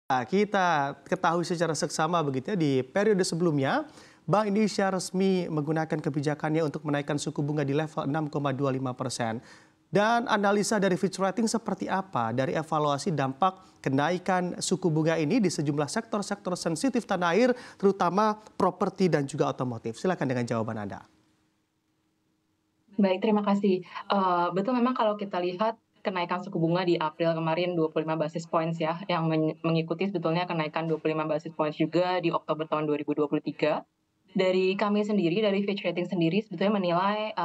Nah, kita ketahui secara seksama begitu ya, di periode sebelumnya, Bank Indonesia resmi menggunakan kebijakannya untuk menaikkan suku bunga di level 6,25%. Dan analisa dari Fitch Ratings seperti apa dari evaluasi dampak kenaikan suku bunga ini di sejumlah sektor-sektor sensitif tanah air, terutama properti dan juga otomotif. Silakan dengan jawaban Anda. Baik, terima kasih. Betul memang kalau kita lihat kenaikan suku bunga di April kemarin 25 basis points ya, yang mengikuti sebetulnya kenaikan 25 basis points juga di Oktober tahun 2023. Dari kami sendiri, dari Fitch Ratings sendiri sebetulnya menilai,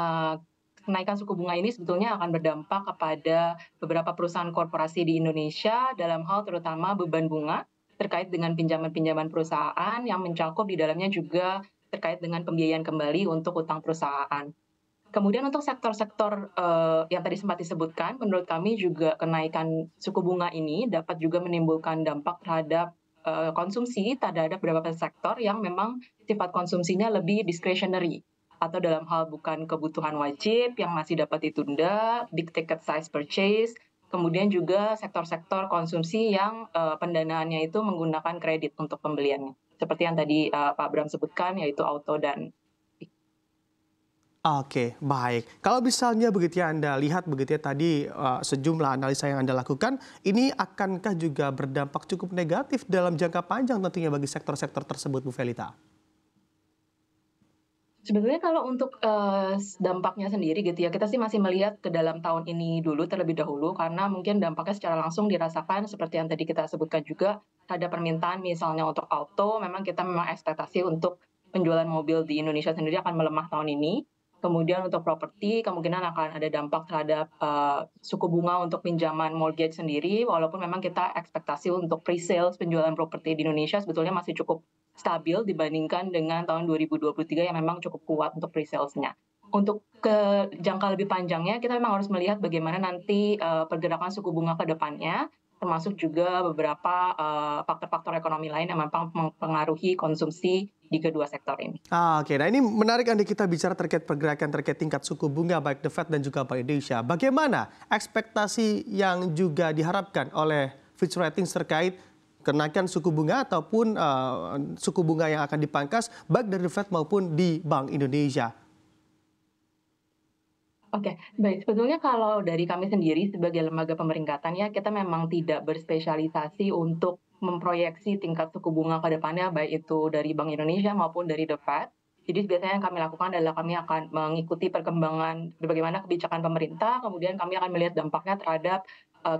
kenaikan suku bunga ini sebetulnya akan berdampak kepada beberapa perusahaan korporasi di Indonesia dalam hal terutama beban bunga terkait dengan pinjaman-pinjaman perusahaan yang mencakup di dalamnya juga terkait dengan pembiayaan kembali untuk utang perusahaan. Kemudian untuk sektor-sektor, yang tadi sempat disebutkan, menurut kami juga kenaikan suku bunga ini dapat juga menimbulkan dampak terhadap, konsumsi terhadap beberapa sektor yang memang sifat konsumsinya lebih discretionary, atau dalam hal bukan kebutuhan wajib yang masih dapat ditunda, big ticket size purchase, kemudian juga sektor-sektor konsumsi yang, pendanaannya itu menggunakan kredit untuk pembeliannya. Seperti yang tadi, Pak Bram sebutkan yaitu auto dan. Oke, baik. Kalau misalnya begitu ya Anda lihat begitu ya tadi sejumlah analisa yang Anda lakukan, ini akankah juga berdampak cukup negatif dalam jangka panjang tentunya bagi sektor-sektor tersebut, Bu Felita? Sebetulnya kalau untuk, dampaknya sendiri gitu ya, kita sih masih melihat ke dalam tahun ini dulu terlebih dahulu, karena mungkin dampaknya secara langsung dirasakan seperti yang tadi kita sebutkan juga, ada permintaan misalnya untuk auto, memang ekspektasi untuk penjualan mobil di Indonesia sendiri akan melemah tahun ini. Kemudian untuk properti, kemungkinan akan ada dampak terhadap, suku bunga untuk pinjaman mortgage sendiri, walaupun memang kita ekspektasi untuk pre-sales penjualan properti di Indonesia sebetulnya masih cukup stabil dibandingkan dengan tahun 2023 yang memang cukup kuat untuk pre-sales-nya. Untuk ke jangka lebih panjangnya, kita memang harus melihat bagaimana nanti, pergerakan suku bunga ke depannya, termasuk juga beberapa, faktor-faktor ekonomi lain yang memang mempengaruhi konsumsi di kedua sektor ini. Oke, nah ini menarik Anda kita bicara terkait pergerakan terkait tingkat suku bunga baik The Fed dan juga Bank Indonesia. Bagaimana ekspektasi yang juga diharapkan oleh Fitch Ratings terkait kenaikan suku bunga ataupun suku bunga yang akan dipangkas baik dari The Fed maupun di Bank Indonesia? Oke, baik. Sebetulnya kalau dari kami sendiri sebagai lembaga pemeringkatan ya, kita memang tidak berspesialisasi untuk memproyeksi tingkat suku bunga ke depannya, baik itu dari Bank Indonesia maupun dari The Fed. Jadi biasanya yang kami lakukan adalah kami akan mengikuti perkembangan bagaimana kebijakan pemerintah, kemudian kami akan melihat dampaknya terhadap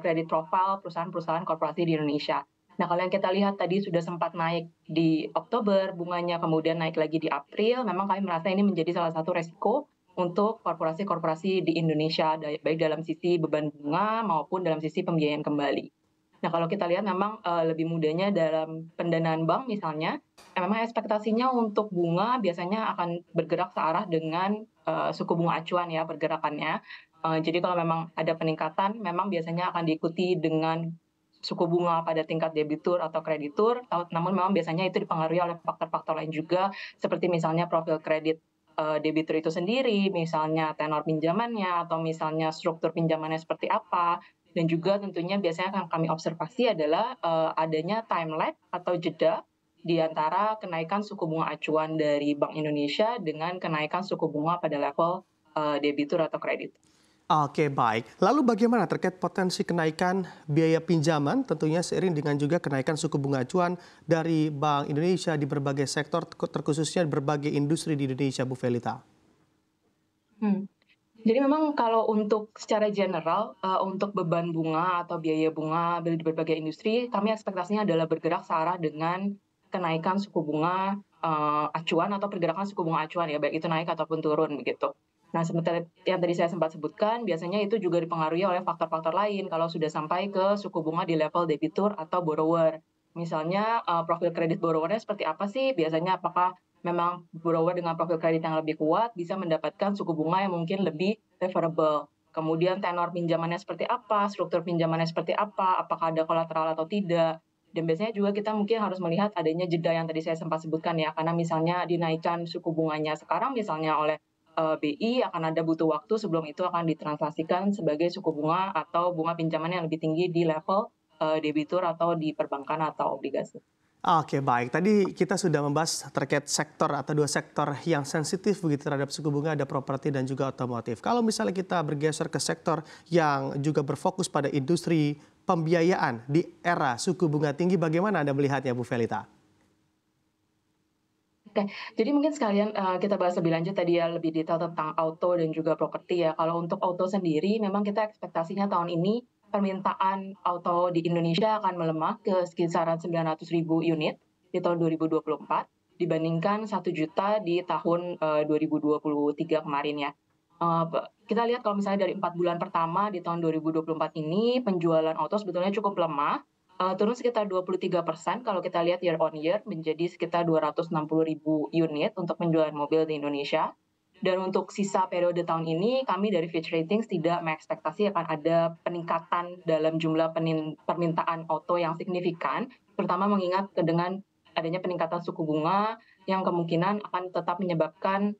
kredit profile perusahaan-perusahaan korporasi di Indonesia. Nah, kalau yang kita lihat tadi sudah sempat naik di Oktober, bunganya kemudian naik lagi di April, memang kami merasa ini menjadi salah satu resiko untuk korporasi-korporasi di Indonesia, baik dalam sisi beban bunga maupun dalam sisi pembiayaan kembali. Nah, kalau kita lihat memang, lebih mudahnya dalam pendanaan bank misalnya, memang ekspektasinya untuk bunga biasanya akan bergerak searah dengan, suku bunga acuan ya pergerakannya. Jadi kalau memang ada peningkatan, memang biasanya akan diikuti dengan suku bunga pada tingkat debitur atau kreditur, namun memang biasanya itu dipengaruhi oleh faktor-faktor lain juga, seperti misalnya profil kredit debitur itu sendiri, misalnya tenor pinjamannya, atau misalnya struktur pinjamannya seperti apa. Dan juga tentunya biasanya yang kami observasi adalah, adanya time lag atau jeda di antara kenaikan suku bunga acuan dari Bank Indonesia dengan kenaikan suku bunga pada level, debitur atau kredit. Oke, baik. Lalu bagaimana terkait potensi kenaikan biaya pinjaman tentunya seiring dengan juga kenaikan suku bunga acuan dari Bank Indonesia di berbagai sektor terkhususnya berbagai industri di Indonesia, Bu Felita? Hmm. Jadi memang kalau untuk secara general, untuk beban bunga atau biaya bunga di berbagai industri, kami ekspektasinya adalah bergerak searah dengan kenaikan suku bunga, acuan atau pergerakan suku bunga acuan ya, baik itu naik ataupun turun begitu. Nah, sementara yang tadi saya sempat sebutkan, biasanya itu juga dipengaruhi oleh faktor-faktor lain kalau sudah sampai ke suku bunga di level debitur atau borrower. Misalnya, profil kredit borrower-nya seperti apa sih? Biasanya apakah memang borrower dengan profil kredit yang lebih kuat bisa mendapatkan suku bunga yang mungkin lebih favorable. Kemudian tenor pinjamannya seperti apa, struktur pinjamannya seperti apa, apakah ada kolateral atau tidak. Dan biasanya juga kita mungkin harus melihat adanya jeda yang tadi saya sempat sebutkan ya, karena misalnya dinaikkan suku bunganya sekarang misalnya oleh BI akan ada butuh waktu sebelum itu akan ditranslasikan sebagai suku bunga atau bunga pinjaman yang lebih tinggi di level debitur atau di perbankan atau obligasi. Oke, baik. Tadi kita sudah membahas terkait sektor atau dua sektor yang sensitif begitu terhadap suku bunga, ada properti dan juga otomotif. Kalau misalnya kita bergeser ke sektor yang juga berfokus pada industri pembiayaan di era suku bunga tinggi, bagaimana Anda melihatnya, Bu Felita? Oke, jadi mungkin sekalian, kita bahas lebih lanjut tadi ya, lebih detail tentang auto dan juga properti ya. Kalau untuk auto sendiri memang kita ekspektasinya tahun ini permintaan auto di Indonesia akan melemah ke kisaran 900.000 unit di tahun 2024 dibandingkan 1 juta di tahun, 2023 kemarin ya. Kita lihat kalau misalnya dari 4 bulan pertama di tahun 2024 ini penjualan auto sebetulnya cukup lemah. Turun sekitar 23% kalau kita lihat year on year menjadi sekitar 260.000 unit untuk penjualan mobil di Indonesia. Dan untuk sisa periode tahun ini, kami dari Fitch Ratings tidak mengekspektasi akan ada peningkatan dalam jumlah permintaan auto yang signifikan, terutama mengingat dengan adanya peningkatan suku bunga yang kemungkinan akan tetap menyebabkan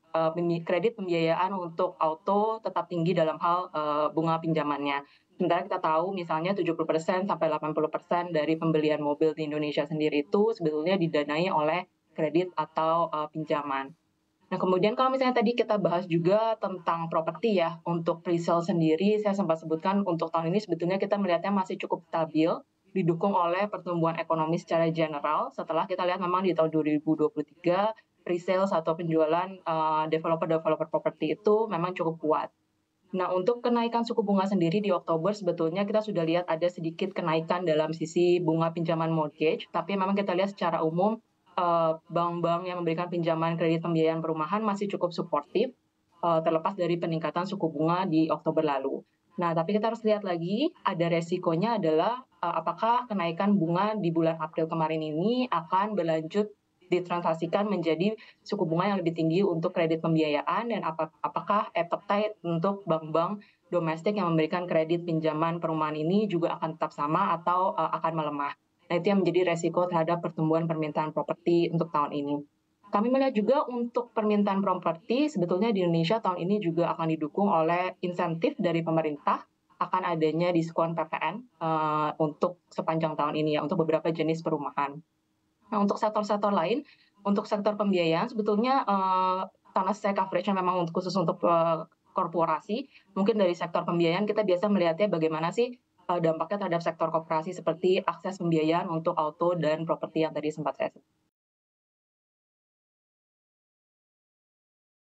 kredit pembiayaan untuk auto tetap tinggi dalam hal bunga pinjamannya. Sementara kita tahu misalnya 70% sampai 80% dari pembelian mobil di Indonesia sendiri itu sebetulnya didanai oleh kredit atau pinjaman. Nah, kemudian kalau misalnya tadi kita bahas juga tentang properti ya, untuk presale sendiri saya sempat sebutkan untuk tahun ini sebetulnya kita melihatnya masih cukup stabil, didukung oleh pertumbuhan ekonomi secara general. Setelah kita lihat memang di tahun 2023 presale atau penjualan developer-developer properti itu memang cukup kuat. Nah, untuk kenaikan suku bunga sendiri di Oktober sebetulnya kita sudah lihat ada sedikit kenaikan dalam sisi bunga pinjaman mortgage, tapi memang kita lihat secara umum bank-bank yang memberikan pinjaman kredit pembiayaan perumahan masih cukup suportif, terlepas dari peningkatan suku bunga di Oktober lalu. Nah, tapi kita harus lihat lagi, ada resikonya adalah apakah kenaikan bunga di bulan April kemarin ini akan berlanjut ditransaksikan menjadi suku bunga yang lebih tinggi untuk kredit pembiayaan dan apakah appetite untuk bank-bank domestik yang memberikan kredit pinjaman perumahan ini juga akan tetap sama atau akan melemah. Nah, itu yang menjadi resiko terhadap pertumbuhan permintaan properti untuk tahun ini. Kami melihat juga untuk permintaan properti sebetulnya di Indonesia tahun ini juga akan didukung oleh insentif dari pemerintah akan adanya diskon PPN untuk sepanjang tahun ini ya untuk beberapa jenis perumahan. Nah, untuk sektor-sektor lain, untuk sektor pembiayaan sebetulnya karena saya coverage-nya memang khusus untuk korporasi, mungkin dari sektor pembiayaan kita biasa melihatnya bagaimana sih dampaknya terhadap sektor koperasi seperti akses pembiayaan untuk auto dan properti yang tadi sempat saya sebut.